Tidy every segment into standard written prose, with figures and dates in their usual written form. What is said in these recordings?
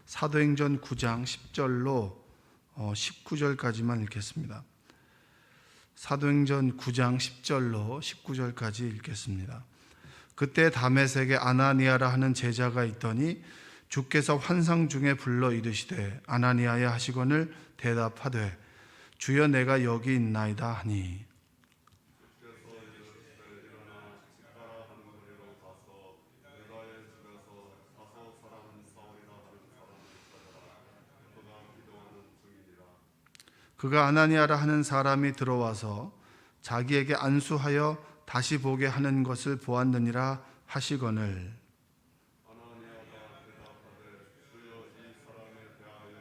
사도행전 9장 10절로 19절까지만 읽겠습니다. 사도행전 9장 10절로 19절까지 읽겠습니다. 그때 다메섹에 아나니아라 하는 제자가 있더니 주께서 환상 중에 불러 이르시되 아나니아야 하시거늘 대답하되 주여 내가 여기 있나이다 하니 그가 아나니아라 하는 사람이 들어와서 자기에게 안수하여 다시 보게 하는 것을 보았느니라 하시거늘 아나니아가 대답하되 주여 이 사람에 대하여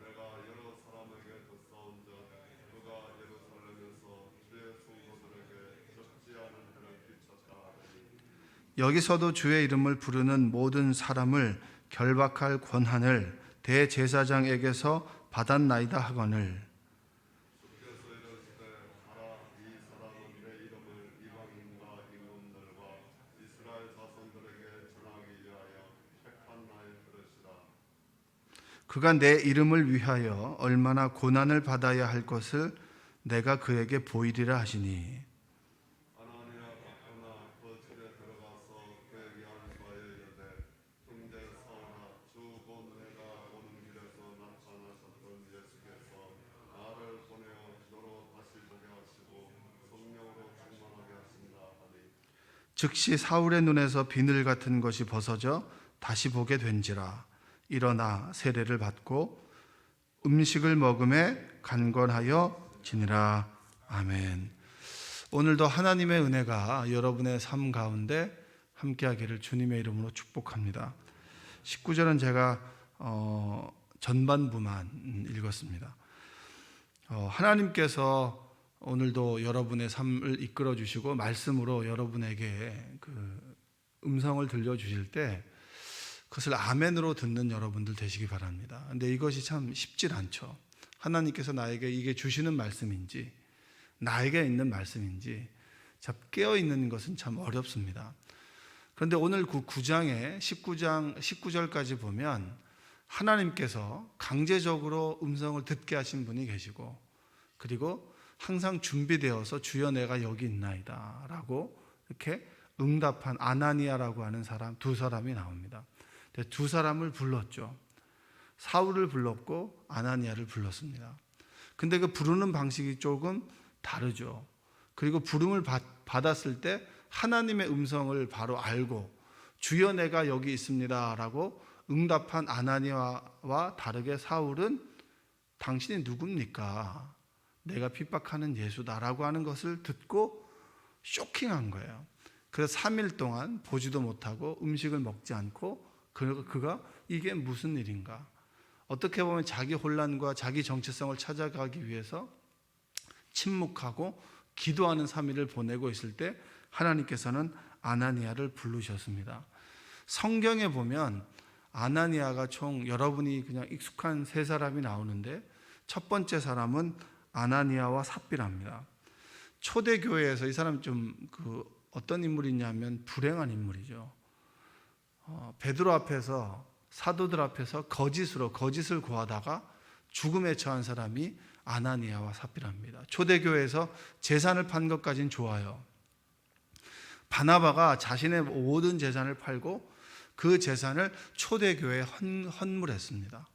내가 여러 사람에게 듣사온즉 그가 예루살렘에서 주의 성도들에게 적지 않은 해를 끼쳤다 하더니 여기서도 주의 이름을 부르는 모든 사람을 결박할 권한을 대제사장에게서 받았나이다 하거늘 주께서 이르시되 가라 이 사람은 내 이름을 이방인과 임금들과 이스라엘 자손들에게 전하기 위하여 택한 나의 그릇이라. 그가 내 이름을 위하여 얼마나 고난을 받아야 할 것을 내가 그에게 보이리라 하시니 아나니아가 그러나 그 집에 들어가서 그에게 안수하여 이르되 형제 사울아 주 곧 내가 오는 길에서 나타나셨던 예수께서 나를 보내어 너로 다시 보게 하시고 성령으로 충만하게 하신다 하니 즉시 사울의 눈에서 비늘 같은 것이 벗어져 다시 보게 된지라 일어나 세례를 받고 음식을 먹음에 간건하여 지니라. 아멘. 오늘도 하나님의 은혜가 여러분의 삶 가운데 함께하기를 주님의 이름으로 축복합니다. 19절은 제가 전반부만 읽었습니다. 하나님께서 오늘도 여러분의 삶을 이끌어 주시고 말씀으로 여러분에게 그 음성을 들려주실 때 그것을 아멘으로 듣는 여러분들 되시기 바랍니다. 근데 이것이 참 쉽질 않죠. 하나님께서 나에게 이게 주시는 말씀인지 나에게 있는 말씀인지 깨어있는 것은 참 어렵습니다. 그런데 오늘 9장에 19절까지 보면 하나님께서 강제적으로 음성을 듣게 하신 분이 계시고 그리고 항상 준비되어서 주여 내가 여기 있나이다 라고 이렇게 응답한 아나니아라고 하는 사람 두 사람이 나옵니다. 두 사람을 불렀죠. 사울을 불렀고 아나니아를 불렀습니다. 근데 그 부르는 방식이 조금 다르죠. 그리고 부름을 받았을 때 하나님의 음성을 바로 알고 주여 내가 여기 있습니다 라고 응답한 아나니아와 다르게 사울은 당신이 누굽니까? 내가 핍박하는 예수다라고 하는 것을 듣고 쇼킹한 거예요. 그래서 3일 동안 보지도 못하고 음식을 먹지 않고 그가 이게 무슨 일인가? 어떻게 보면 자기 혼란과 자기 정체성을 찾아가기 위해서 침묵하고 기도하는 3일을 보내고 있을 때 하나님께서는 아나니아를 부르셨습니다. 성경에 보면 아나니아가 총 여러분이 그냥 익숙한 세 사람이 나오는데 첫 번째 사람은 아나니아와 삽비라입니다. 초대교회에서 이 사람 좀 어떤 인물이냐면 불행한 인물이죠. 베드로 앞에서 사도들 앞에서 거짓을 구하다가 죽음에 처한 사람이 아나니아와 삽비라입니다. 초대교회에서 재산을 판 것까지는 좋아요. 바나바가 자신의 모든 재산을 팔고 그 재산을 초대교회에 헌물했습니다.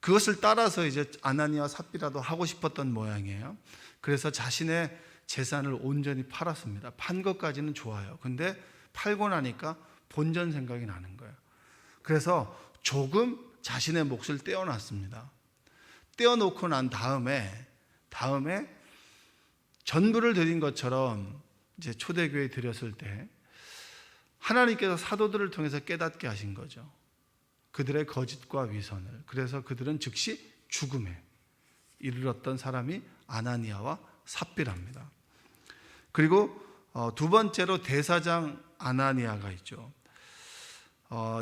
그것을 따라서 이제 아나니아와 삽비라도 하고 싶었던 모양이에요. 그래서 자신의 재산을 온전히 팔았습니다. 판 것까지는 좋아요. 근데 팔고 나니까 본전 생각이 나는 거예요. 그래서 조금 자신의 몫을 떼어놨습니다. 떼어놓고 난 다음에 전부를 드린 것처럼 이제 초대교회에 드렸을 때 하나님께서 사도들을 통해서 깨닫게 하신 거죠. 그들의 거짓과 위선을. 그래서 그들은 즉시 죽음에 이르렀던 사람이 아나니아와 삽비랍니다. 그리고 두 번째로 대사장 아나니아가 있죠.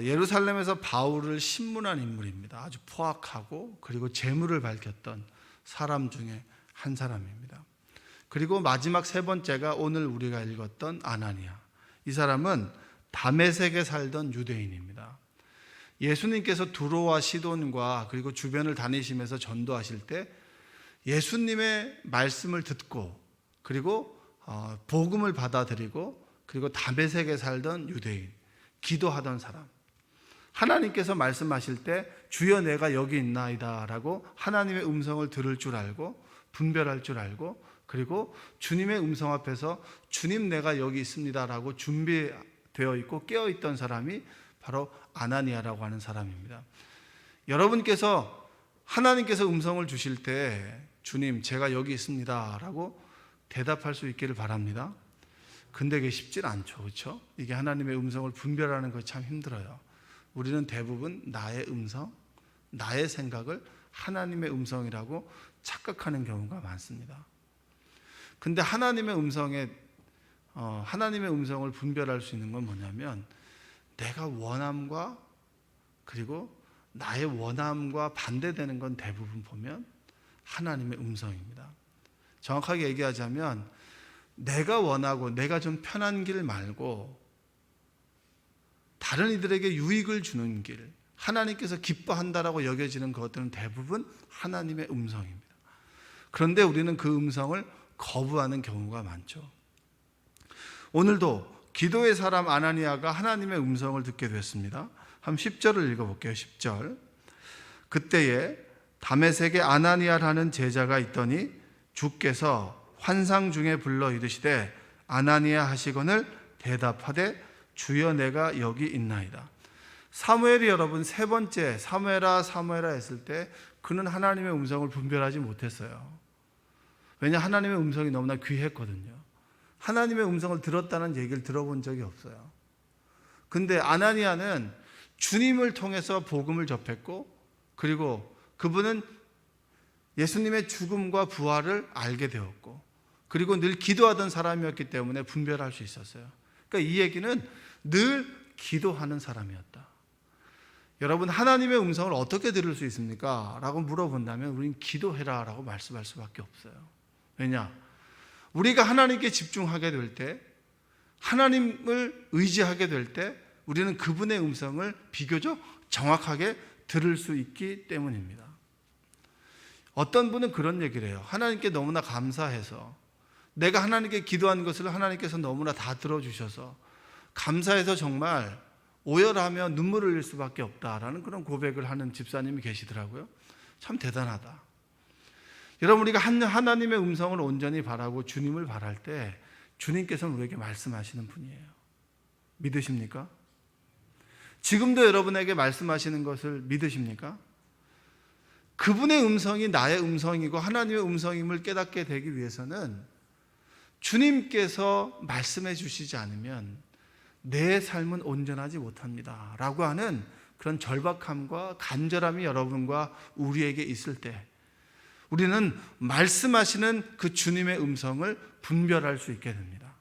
예루살렘에서 바울을 신문한 인물입니다. 아주 포악하고 그리고 재물을 밝혔던 사람 중에 한 사람입니다. 그리고 마지막 세 번째가 오늘 우리가 읽었던 아나니아. 이 사람은 다메섹에 살던 유대인입니다. 예수님께서 두로와 시돈과 그리고 주변을 다니시면서 전도하실 때 예수님의 말씀을 듣고 그리고 복음을 받아들이고 그리고 다메섹에 살던 유대인, 기도하던 사람, 하나님께서 말씀하실 때 주여 내가 여기 있나이다 라고 하나님의 음성을 들을 줄 알고 분별할 줄 알고 그리고 주님의 음성 앞에서 주님 내가 여기 있습니다 라고 준비되어 있고 깨어있던 사람이 바로 아나니아라고 하는 사람입니다. 여러분께서 하나님께서 음성을 주실 때 주님 제가 여기 있습니다 라고 대답할 수 있기를 바랍니다. 근데 그게 쉽진 않죠. 그렇죠? 이게 하나님의 음성을 분별하는 것이 참 힘들어요. 우리는 대부분 나의 음성, 나의 생각을 하나님의 음성이라고 착각하는 경우가 많습니다. 근데 하나님의 음성을 분별할 수 있는 건 뭐냐면 내가 원함과 그리고 나의 원함과 반대되는 건 대부분 보면 하나님의 음성입니다. 정확하게 얘기하자면 내가 원하고 내가 좀 편한 길 말고 다른 이들에게 유익을 주는 길, 하나님께서 기뻐한다라고 여겨지는 것들은 대부분 하나님의 음성입니다. 그런데 우리는 그 음성을 거부하는 경우가 많죠. 오늘도 기도의 사람 아나니아가 하나님의 음성을 듣게 됐습니다. 한번 10절을 읽어볼게요. 10절. 그때에 다메섹에 아나니아라는 제자가 있더니 주께서 환상 중에 불러 이르시되 아나니아 하시거늘 대답하되 주여 내가 여기 있나이다. 사무엘이 여러분 세 번째 사무엘아 했을 때 그는 하나님의 음성을 분별하지 못했어요. 왜냐 하나님의 음성이 너무나 귀했거든요. 하나님의 음성을 들었다는 얘기를 들어본 적이 없어요. 근데 아나니아는 주님을 통해서 복음을 접했고 그리고 그분은 예수님의 죽음과 부활을 알게 되었고 그리고 늘 기도하던 사람이었기 때문에 분별할 수 있었어요. 그러니까 이 얘기는 늘 기도하는 사람이었다. 여러분 하나님의 음성을 어떻게 들을 수 있습니까? 라고 물어본다면 우리는 기도해라 라고 말씀할 수밖에 없어요. 왜냐? 우리가 하나님께 집중하게 될 때 하나님을 의지하게 될 때 우리는 그분의 음성을 비교적 정확하게 들을 수 있기 때문입니다. 어떤 분은 그런 얘기를 해요. 하나님께 너무나 감사해서 내가 하나님께 기도한 것을 하나님께서 너무나 다 들어주셔서 감사해서 정말 오열하며 눈물을 흘릴 수밖에 없다라는 그런 고백을 하는 집사님이 계시더라고요. 참 대단하다. 여러분 우리가 하나님의 음성을 온전히 바라고 주님을 바랄 때 주님께서는 우리에게 말씀하시는 분이에요. 믿으십니까? 지금도 여러분에게 말씀하시는 것을 믿으십니까? 그분의 음성이 나의 음성이고 하나님의 음성임을 깨닫게 되기 위해서는 주님께서 말씀해 주시지 않으면 내 삶은 온전하지 못합니다 라고 하는 그런 절박함과 간절함이 여러분과 우리에게 있을 때 우리는 말씀하시는 그 주님의 음성을 분별할 수 있게 됩니다.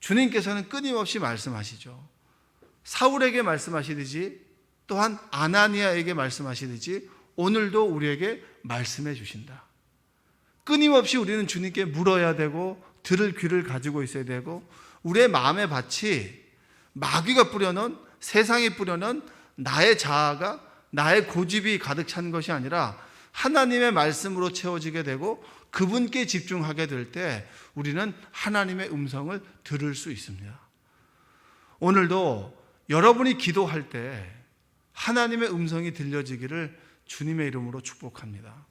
주님께서는 끊임없이 말씀하시죠. 사울에게 말씀하시듯이 또한 아나니아에게 말씀하시듯이 오늘도 우리에게 말씀해 주신다. 끊임없이 우리는 주님께 물어야 되고 들을 귀를 가지고 있어야 되고 우리의 마음의 밭이 마귀가 뿌려놓은 세상이 뿌려놓은 나의 자아가 나의 고집이 가득 찬 것이 아니라 하나님의 말씀으로 채워지게 되고 그분께 집중하게 될 때 우리는 하나님의 음성을 들을 수 있습니다. 오늘도 여러분이 기도할 때 하나님의 음성이 들려지기를 주님의 이름으로 축복합니다.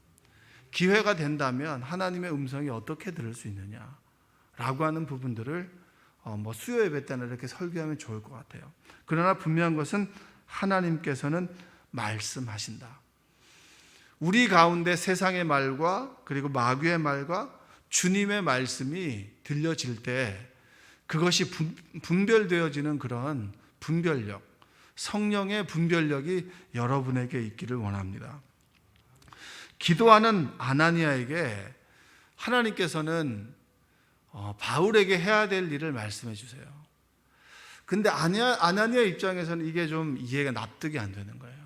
기회가 된다면 하나님의 음성이 어떻게 들을 수 있느냐라고 하는 부분들을 수요 예배 때는 이렇게 설교하면 좋을 것 같아요. 그러나 분명한 것은 하나님께서는 말씀하신다. 우리 가운데 세상의 말과 그리고 마귀의 말과 주님의 말씀이 들려질 때 그것이 분별되어지는 그런 분별력, 성령의 분별력이 여러분에게 있기를 원합니다. 기도하는 아나니아에게 하나님께서는 바울에게 해야 될 일을 말씀해 주세요. 근데 아나니아 입장에서는 이게 좀 이해가 납득이 안 되는 거예요.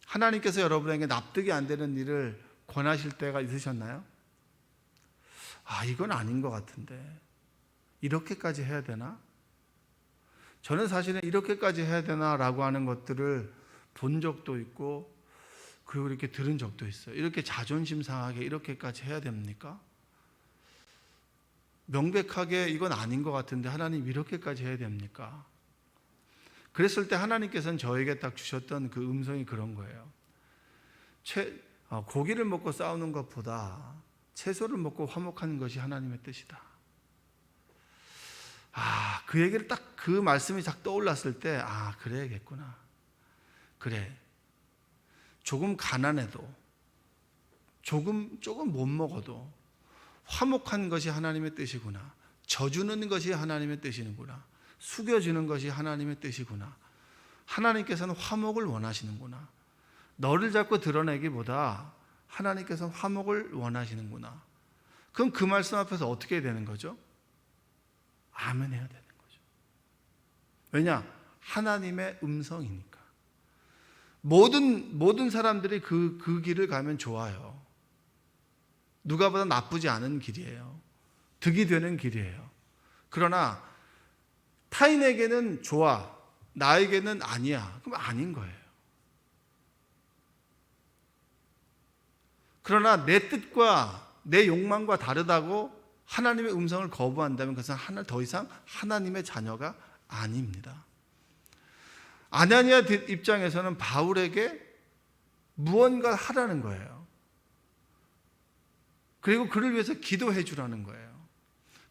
하나님께서 여러분에게 납득이 안 되는 일을 권하실 때가 있으셨나요? 이건 아닌 것 같은데 이렇게까지 해야 되나? 저는 사실은 이렇게까지 해야 되나라고 하는 것들을 본 적도 있고 그리고 이렇게 들은 적도 있어요. 이렇게 자존심 상하게 이렇게까지 해야 됩니까? 명백하게 이건 아닌 것 같은데 하나님 이렇게까지 해야 됩니까? 그랬을 때 하나님께서는 저에게 딱 주셨던 그 음성이 그런 거예요. 고기를 먹고 싸우는 것보다 채소를 먹고 화목하는 것이 하나님의 뜻이다. 그 얘기를 딱 그 말씀이 딱 떠올랐을 때 그래야겠구나. 그래. 조금 가난해도 조금 못 먹어도 화목한 것이 하나님의 뜻이구나. 져주는 것이 하나님의 뜻이구나. 숙여주는 것이 하나님의 뜻이구나. 하나님께서는 화목을 원하시는구나. 너를 자꾸 드러내기보다 하나님께서는 화목을 원하시는구나. 그럼 그 말씀 앞에서 어떻게 해야 되는 거죠? 아멘 해야 되는 거죠. 왜냐? 하나님의 음성이니까. 모든 사람들이 그 길을 가면 좋아요. 누가보다 나쁘지 않은 길이에요. 득이 되는 길이에요. 그러나 타인에게는 좋아, 나에게는 아니야. 그럼 아닌 거예요. 그러나 내 뜻과 내 욕망과 다르다고 하나님의 음성을 거부한다면 그것은 더 이상 하나님의 자녀가 아닙니다. 아나니아 입장에서는 바울에게 무언가 하라는 거예요. 그리고 그를 위해서 기도해 주라는 거예요.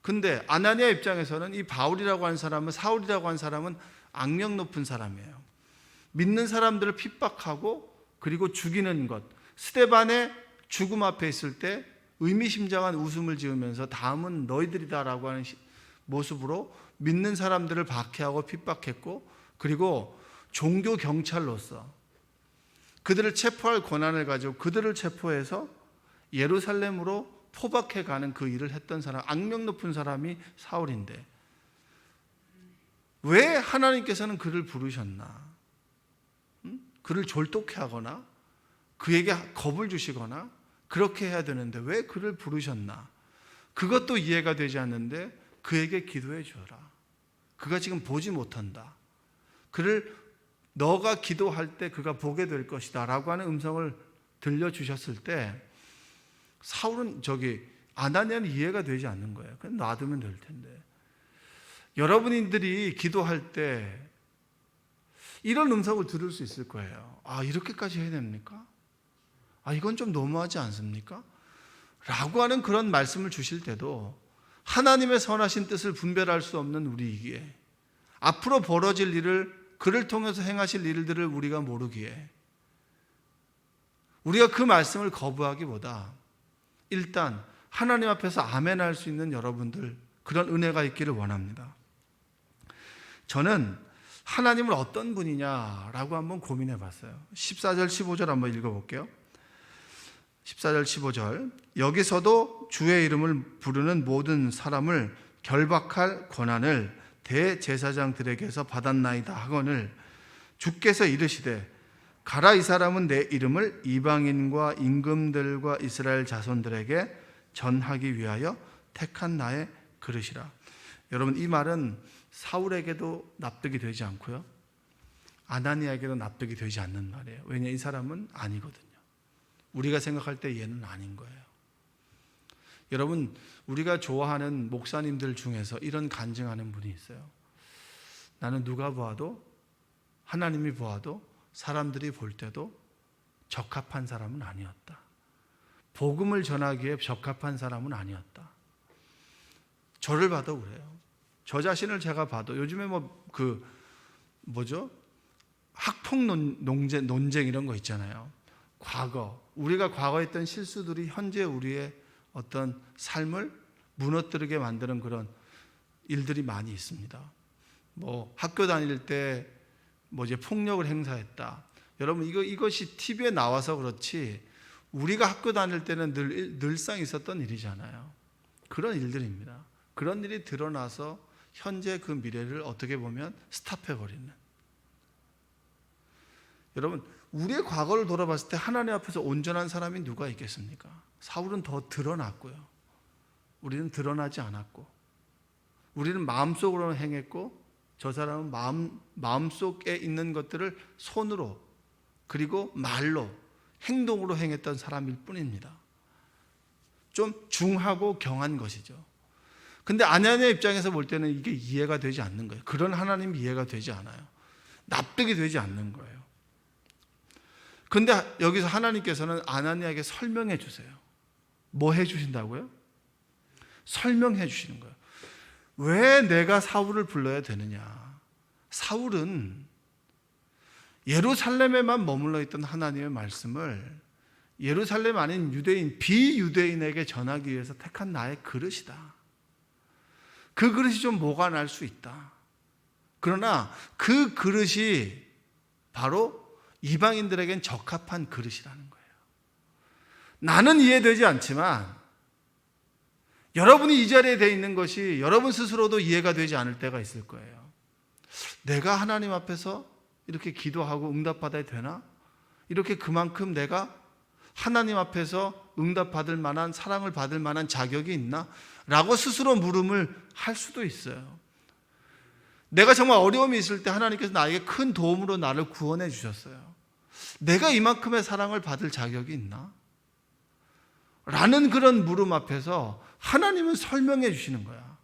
근데 아나니아 입장에서는 이 바울이라고 하는 사람은, 사울이라고 하는 사람은 악명 높은 사람이에요. 믿는 사람들을 핍박하고 그리고 죽이는 것. 스데반의 죽음 앞에 있을 때 의미심장한 웃음을 지으면서 다음은 너희들이다라고 하는 모습으로 믿는 사람들을 박해하고 핍박했고, 그리고 종교 경찰로서 그들을 체포할 권한을 가지고 그들을 체포해서 예루살렘으로 포박해가는 그 일을 했던 사람, 악명 높은 사람이 사울인데 왜 하나님께서는 그를 부르셨나? 그를 졸독해 하거나 그에게 겁을 주시거나 그렇게 해야 되는데 왜 그를 부르셨나? 그것도 이해가 되지 않는데 그에게 기도해 주어라. 그가 지금 보지 못한다. 그를 너가 기도할 때 그가 보게 될 것이다 라고 하는 음성을 들려주셨을 때 사울은 아나니아는 이해가 되지 않는 거예요. 그냥 놔두면 될 텐데. 여러분들이 기도할 때 이런 음성을 들을 수 있을 거예요. 이렇게까지 해야 됩니까? 이건 좀 너무하지 않습니까? 라고 하는 그런 말씀을 주실 때도 하나님의 선하신 뜻을 분별할 수 없는 우리에게 앞으로 벌어질 일을 그를 통해서 행하실 일들을 우리가 모르기에 우리가 그 말씀을 거부하기보다 일단 하나님 앞에서 아멘할 수 있는 여러분들, 그런 은혜가 있기를 원합니다. 저는 하나님은 어떤 분이냐라고 한번 고민해 봤어요. 14절 15절 한번 읽어볼게요. 14절 15절 여기서도 주의 이름을 부르는 모든 사람을 결박할 권한을 대제사장들에게서 받았나이다 하거늘 주께서 이르시되 가라, 이 사람은 내 이름을 이방인과 임금들과 이스라엘 자손들에게 전하기 위하여 택한 나의 그릇이라. 여러분, 이 말은 사울에게도 납득이 되지 않고요, 아나니아에게도 납득이 되지 않는 말이에요. 왜냐, 이 사람은 아니거든요. 우리가 생각할 때 얘는 아닌 거예요. 여러분, 우리가 좋아하는 목사님들 중에서 이런 간증하는 분이 있어요. 나는 누가 보아도, 하나님이 보아도, 사람들이 볼 때도 적합한 사람은 아니었다. 복음을 전하기에 적합한 사람은 아니었다. 저를 봐도 그래요. 저 자신을 제가 봐도 요즘에 학폭 논쟁 이런 거 있잖아요. 우리가 과거에 했던 실수들이 현재 우리의 어떤 삶을 무너뜨리게 만드는 그런 일들이 많이 있습니다. 학교 다닐 때 이제 폭력을 행사했다. 여러분, 이것이 TV에 나와서 그렇지 우리가 학교 다닐 때는 늘상 있었던 일이잖아요. 그런 일들입니다. 그런 일이 드러나서 현재 그 미래를 어떻게 보면 스탑해버리는. 여러분, 우리의 과거를 돌아봤을 때 하나님 앞에서 온전한 사람이 누가 있겠습니까? 사울은 더 드러났고요, 우리는 드러나지 않았고, 우리는 마음속으로는 행했고, 저 사람은 마음속에 있는 것들을 손으로 그리고 말로, 행동으로 행했던 사람일 뿐입니다. 좀 중하고 경한 것이죠. 근데 아나니아 입장에서 볼 때는 이게 이해가 되지 않는 거예요. 그런 하나님이 이해가 되지 않아요. 납득이 되지 않는 거예요. 근데 여기서 하나님께서는 아나니아에게 설명해 주세요. 뭐 해 주신다고요? 설명해 주시는 거예요. 왜 내가 사울을 불러야 되느냐? 사울은 예루살렘에만 머물러 있던 하나님의 말씀을 예루살렘 아닌 유대인, 비유대인에게 전하기 위해서 택한 나의 그릇이다. 그 그릇이 좀 뭐가 날 수 있다. 그러나 그 그릇이 바로 이방인들에겐 적합한 그릇이라는 거예요. 나는 이해되지 않지만 여러분이 이 자리에 돼 있는 것이 여러분 스스로도 이해가 되지 않을 때가 있을 거예요. 내가 하나님 앞에서 이렇게 기도하고 응답받아야 되나? 이렇게 그만큼 내가 하나님 앞에서 응답받을 만한, 사랑을 받을 만한 자격이 있나? 라고 스스로 물음을 할 수도 있어요. 내가 정말 어려움이 있을 때 하나님께서 나에게 큰 도움으로 나를 구원해 주셨어요. 내가 이만큼의 사랑을 받을 자격이 있나? 라는 그런 물음 앞에서 하나님은 설명해 주시는 거야.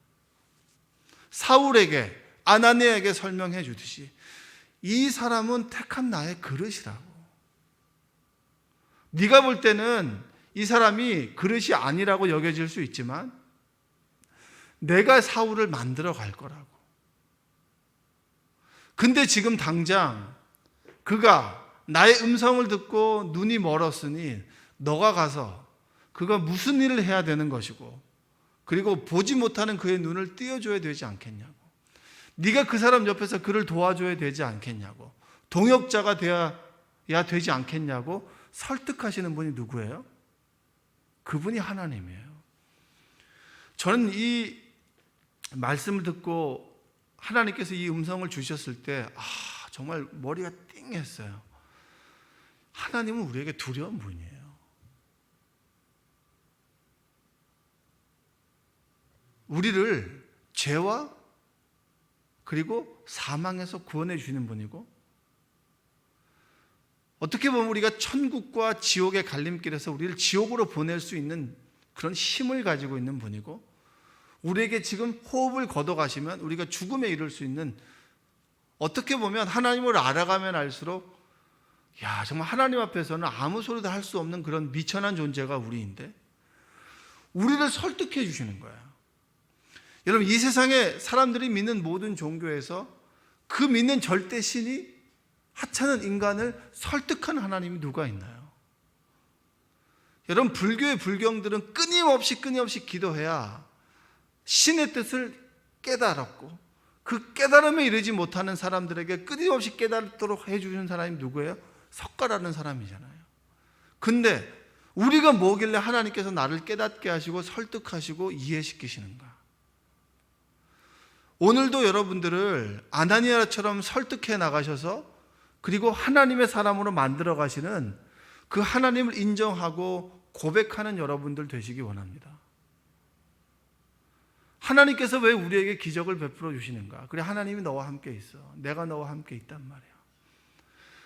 사울에게, 아나니아에게 설명해 주듯이 이 사람은 택한 나의 그릇이라고. 네가 볼 때는 이 사람이 그릇이 아니라고 여겨질 수 있지만 내가 사울을 만들어 갈 거라고. 근데 지금 당장 그가 나의 음성을 듣고 눈이 멀었으니 너가 가서 그가 무슨 일을 해야 되는 것이고, 그리고 보지 못하는 그의 눈을 띄워줘야 되지 않겠냐고. 네가 그 사람 옆에서 그를 도와줘야 되지 않겠냐고. 동역자가 되어야 되지 않겠냐고 설득하시는 분이 누구예요? 그분이 하나님이에요. 저는 이 말씀을 듣고 하나님께서 이 음성을 주셨을 때 정말 머리가 띵했어요. 하나님은 우리에게 두려운 분이에요. 우리를 죄와 그리고 사망에서 구원해 주시는 분이고, 어떻게 보면 우리가 천국과 지옥의 갈림길에서 우리를 지옥으로 보낼 수 있는 그런 힘을 가지고 있는 분이고, 우리에게 지금 호흡을 걷어가시면 우리가 죽음에 이를 수 있는, 어떻게 보면 하나님을 알아가면 알수록 정말 하나님 앞에서는 아무 소리도 할 수 없는 그런 미천한 존재가 우리인데 우리를 설득해 주시는 거예요. 여러분, 이 세상에 사람들이 믿는 모든 종교에서 그 믿는 절대 신이 하찮은 인간을 설득하는 하나님이 누가 있나요? 여러분, 불교의 불경들은 끊임없이 기도해야 신의 뜻을 깨달았고, 그 깨달음에 이르지 못하는 사람들에게 끊임없이 깨닫도록 해주는 사람이 누구예요? 석가라는 사람이잖아요. 근데 우리가 뭐길래 하나님께서 나를 깨닫게 하시고 설득하시고 이해시키시는가? 오늘도 여러분들을 아나니아처럼 설득해 나가셔서 그리고 하나님의 사람으로 만들어 가시는 그 하나님을 인정하고 고백하는 여러분들 되시기 원합니다. 하나님께서 왜 우리에게 기적을 베풀어 주시는가? 그래, 하나님이 너와 함께 있어. 내가 너와 함께 있단 말이야.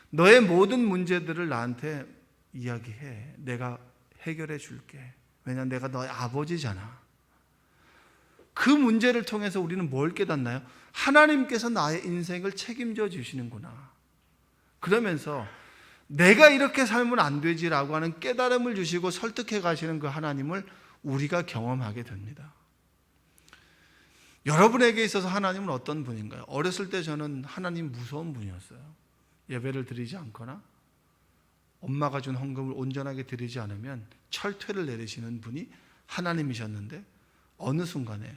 너의 모든 문제들을 나한테 이야기해. 내가 해결해 줄게. 왜냐하면 내가 너의 아버지잖아. 그 문제를 통해서 우리는 뭘 깨닫나요? 하나님께서 나의 인생을 책임져 주시는구나. 그러면서 내가 이렇게 살면 안 되지라고 하는 깨달음을 주시고 설득해 가시는 그 하나님을 우리가 경험하게 됩니다. 여러분에게 있어서 하나님은 어떤 분인가요? 어렸을 때 저는 하나님 무서운 분이었어요. 예배를 드리지 않거나 엄마가 준 헌금을 온전하게 드리지 않으면 철퇴를 내리시는 분이 하나님이셨는데, 어느 순간에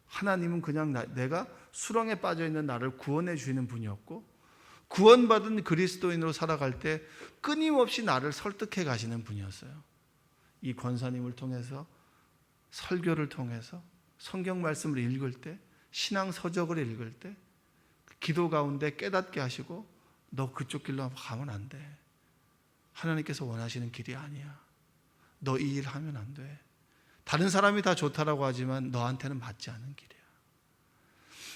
하나님은 그냥 내가 수렁에 빠져있는 나를 구원해 주시는 분이었고, 구원받은 그리스도인으로 살아갈 때 끊임없이 나를 설득해 가시는 분이었어요. 이 권사님을 통해서, 설교를 통해서, 성경 말씀을 읽을 때, 신앙 서적을 읽을 때 기도 가운데 깨닫게 하시고, 너 그쪽 길로 가면 안 돼. 하나님께서 원하시는 길이 아니야. 너 이 일 하면 안 돼. 다른 사람이 다 좋다라고 하지만 너한테는 맞지 않은 길이야.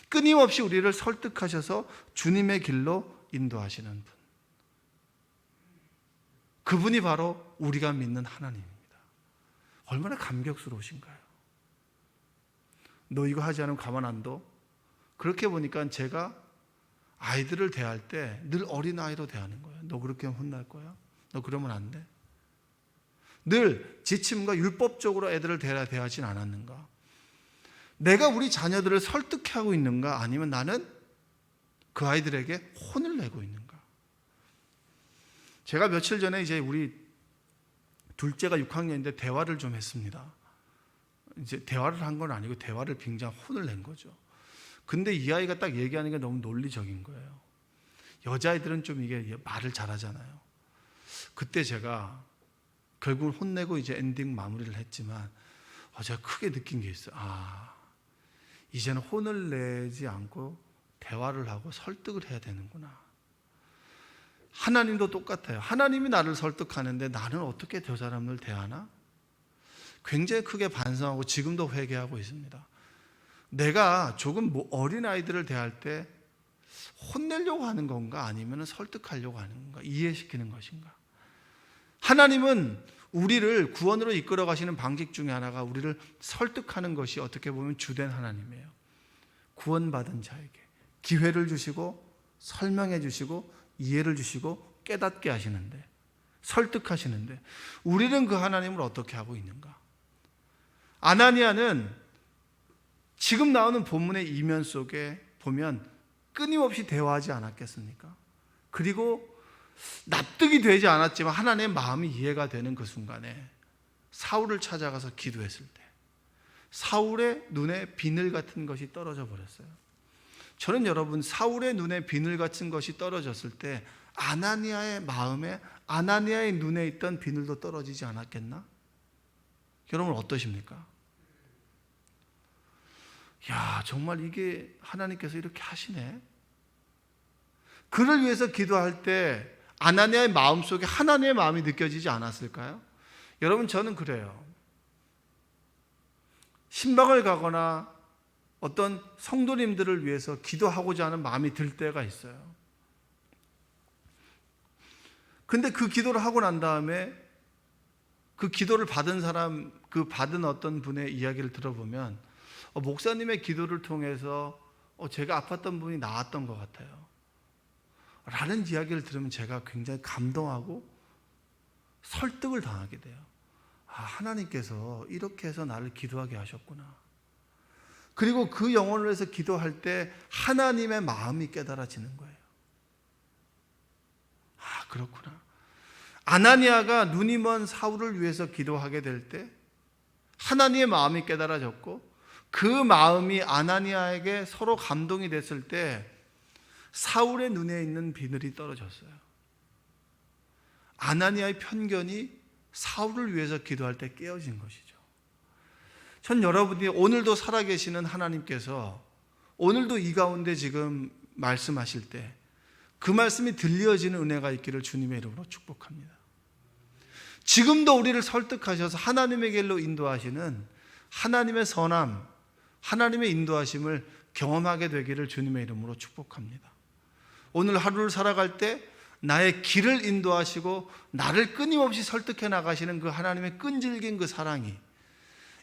끊임없이 우리를 설득하셔서 주님의 길로 인도하시는 분. 그분이 바로 우리가 믿는 하나님입니다. 얼마나 감격스러우신가요? 너 이거 하지 않으면 가만 안 둬? 그렇게 보니까 제가 아이들을 대할 때 늘 어린아이로 대하는 거예요. 너 그렇게 하면 혼날 거야? 너 그러면 안 돼? 늘 지침과 율법적으로 애들을 대하진 않았는가? 내가 우리 자녀들을 설득하고 있는가? 아니면 나는 그 아이들에게 혼을 내고 있는가? 제가 며칠 전에 이제 우리 둘째가 6학년인데 대화를 좀 했습니다. 이제 대화를 한 건 아니고 대화를 빙자한 혼을 낸 거죠. 근데 이 아이가 딱 얘기하는 게 너무 논리적인 거예요. 여자아이들은 좀 이게 말을 잘하잖아요. 그때 제가 결국은 혼내고 이제 엔딩 마무리를 했지만 제가 크게 느낀 게 있어요. 이제는 혼을 내지 않고 대화를 하고 설득을 해야 되는구나. 하나님도 똑같아요. 하나님이 나를 설득하는데 나는 어떻게 저 사람을 대하나? 굉장히 크게 반성하고 지금도 회개하고 있습니다. 내가 조금 어린아이들을 대할 때 혼내려고 하는 건가? 아니면 설득하려고 하는 건가? 이해시키는 것인가? 하나님은 우리를 구원으로 이끌어 가시는 방식 중에 하나가 우리를 설득하는 것이 어떻게 보면 주된 하나님이에요. 구원받은 자에게 기회를 주시고 설명해 주시고 이해를 주시고 깨닫게 하시는데, 설득하시는데 우리는 그 하나님을 어떻게 하고 있는가? 아나니아는 지금 나오는 본문의 이면 속에 보면 끊임없이 대화하지 않았겠습니까? 그리고 납득이 되지 않았지만 하나님의 마음이 이해가 되는 그 순간에 사울을 찾아가서 기도했을 때 사울의 눈에 비늘 같은 것이 떨어져 버렸어요. 저는 여러분, 사울의 눈에 비늘 같은 것이 떨어졌을 때 아나니아의 마음에, 아나니아의 눈에 있던 비늘도 떨어지지 않았겠나? 여러분 어떠십니까? 정말 이게 하나님께서 이렇게 하시네. 그를 위해서 기도할 때 아나니아의 마음속에 하나님의 마음이 느껴지지 않았을까요? 여러분, 저는 그래요. 신방을 가거나 어떤 성도님들을 위해서 기도하고자 하는 마음이 들 때가 있어요. 근데 그 기도를 하고 난 다음에 그 기도를 받은 사람, 그 받은 어떤 분의 이야기를 들어보면 목사님의 기도를 통해서 제가 아팠던 분이 나았던 것 같아요 라는 이야기를 들으면 제가 굉장히 감동하고 설득을 당하게 돼요. 하나님께서 이렇게 해서 나를 기도하게 하셨구나. 그리고 그 영혼을 위해서 기도할 때 하나님의 마음이 깨달아지는 거예요. 그렇구나. 아나니아가 눈이 먼 사울을 위해서 기도하게 될 때 하나님의 마음이 깨달아졌고 그 마음이 아나니아에게 서로 감동이 됐을 때 사울의 눈에 있는 비늘이 떨어졌어요. 아나니아의 편견이 사울을 위해서 기도할 때 깨어진 것이죠. 전 여러분이 오늘도 살아계시는 하나님께서 오늘도 이 가운데 지금 말씀하실 때 그 말씀이 들려지는 은혜가 있기를 주님의 이름으로 축복합니다. 지금도 우리를 설득하셔서 하나님의 길로 인도하시는 하나님의 선함, 하나님의 인도하심을 경험하게 되기를 주님의 이름으로 축복합니다. 오늘 하루를 살아갈 때 나의 길을 인도하시고 나를 끊임없이 설득해 나가시는 그 하나님의 끈질긴 그 사랑이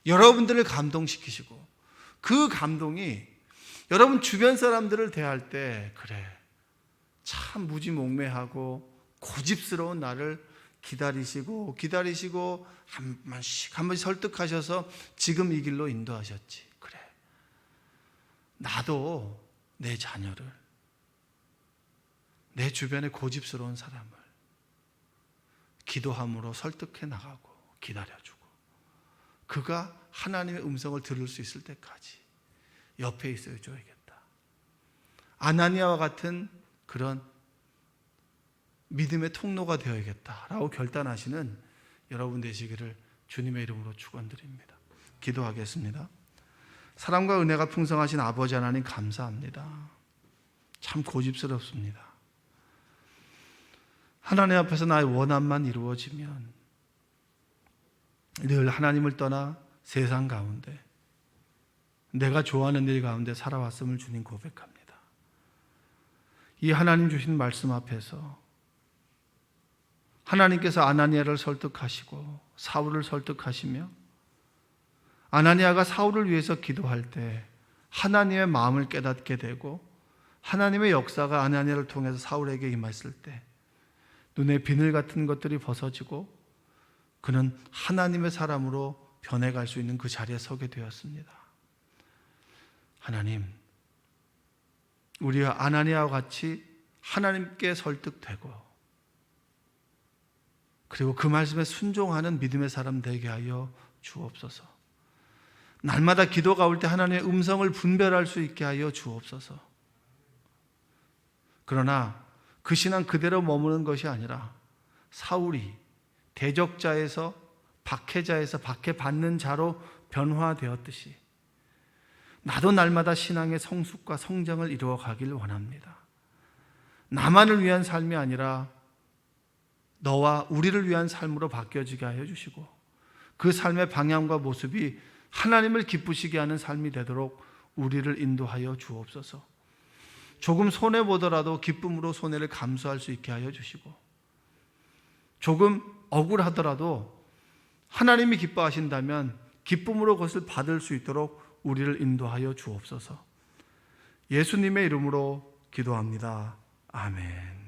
여러분들을 감동시키시고 그 감동이 여러분 주변 사람들을 대할 때 그래, 참 무지몽매하고 고집스러운 나를 기다리시고 한 번씩 설득하셔서 지금 이 길로 인도하셨지. 그래, 나도 내 자녀를, 내 주변의 고집스러운 사람을 기도함으로 설득해 나가고 기다려주고 그가 하나님의 음성을 들을 수 있을 때까지 옆에 있어 줘야겠다. 아나니아와 같은 그런 믿음의 통로가 되어야겠다라고 결단하시는 여러분 되시기를 주님의 이름으로 축원드립니다. 기도하겠습니다. 사랑과 은혜가 풍성하신 아버지 하나님 감사합니다. 참 고집스럽습니다. 하나님 앞에서 나의 원함만 이루어지면 늘 하나님을 떠나 세상 가운데 내가 좋아하는 일 가운데 살아왔음을 주님 고백합니다. 이 하나님 주신 말씀 앞에서 하나님께서 아나니아를 설득하시고 사울을 설득하시며 아나니아가 사울을 위해서 기도할 때 하나님의 마음을 깨닫게 되고 하나님의 역사가 아나니아를 통해서 사울에게 임했을 때 눈에 비늘 같은 것들이 벗어지고 그는 하나님의 사람으로 변해갈 수 있는 그 자리에 서게 되었습니다. 하나님, 우리가 아나니아와 같이 하나님께 설득되고 그리고 그 말씀에 순종하는 믿음의 사람 되게 하여 주옵소서. 날마다 기도가 올 때 하나님의 음성을 분별할 수 있게 하여 주옵소서. 그러나 그 신앙 그대로 머무는 것이 아니라 사울이 대적자에서 박해자에서 박해받는 자로 변화되었듯이 나도 날마다 신앙의 성숙과 성장을 이루어 가길 원합니다. 나만을 위한 삶이 아니라 너와 우리를 위한 삶으로 바뀌어지게 하여 주시고 그 삶의 방향과 모습이 하나님을 기쁘시게 하는 삶이 되도록 우리를 인도하여 주옵소서. 조금 손해보더라도 기쁨으로 손해를 감수할 수 있게 하여 주시고 조금 억울하더라도 하나님이 기뻐하신다면 기쁨으로 그것을 받을 수 있도록 우리를 인도하여 주옵소서. 예수님의 이름으로 기도합니다. 아멘.